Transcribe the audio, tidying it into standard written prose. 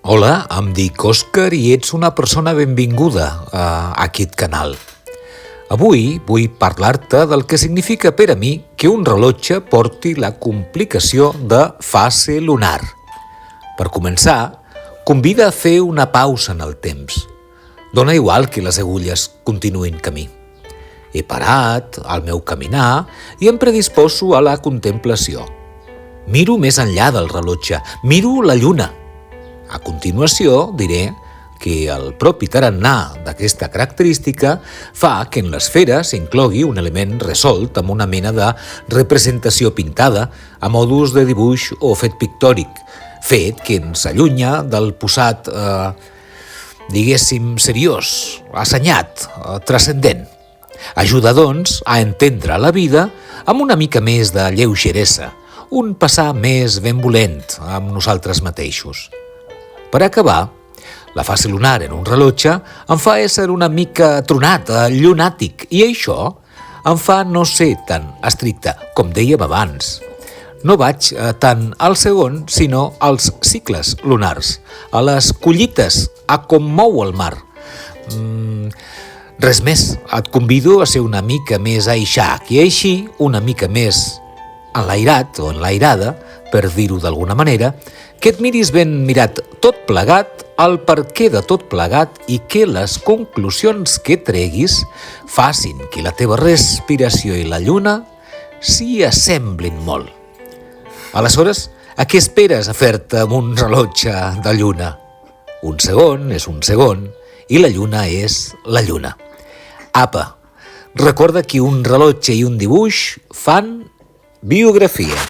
Hola, em dic Òscar i ets una persona benvinguda a aquest canal. Avui vull parlar-te del que significa per a mi que un rellotge porti la complicació de fase lunar. Per començar, convida a fer una pausa en el temps. Dóna igual que les agulles continuïn camí. He parat el meu caminar i em predisposo a la contemplació. Miro més enllà del rellotge, miro la lluna. A continuació, diré que el propi tarannà d'aquesta característica fa que en l'esfera s'inclogui un element resolt amb una mena de representació pintada a modus de dibuix o fet pictòric, fet que ens allunya del posat, seriós, assenyat, transcendent. Ajuda, doncs, a entendre la vida amb una mica més de lleugeresa, un passar més benvolent amb nosaltres mateixos. Per acabar, la fase lunar en un rellotge em fa ésser una mica tronat, llunàtic, i això em fa no ser tan estricte, com dèiem abans. No vaig tant al segon, sinó als cicles lunars, a les collites, a com mou el mar. Res més, et convido a ser una mica més aixac i així una mica més enlairat o enlairada, per dir-ho d'alguna manera, que et miris ben mirat tot plegat, el perquè de tot plegat i que les conclusions que treguis facin que la teva respiració i la lluna s'hi assemblin molt. Aleshores, a què esperes a fer-te amb un rellotge de lluna? Un segon és un segon i la lluna és la lluna. Apa, recorda que un rellotge i un dibuix fan biografia.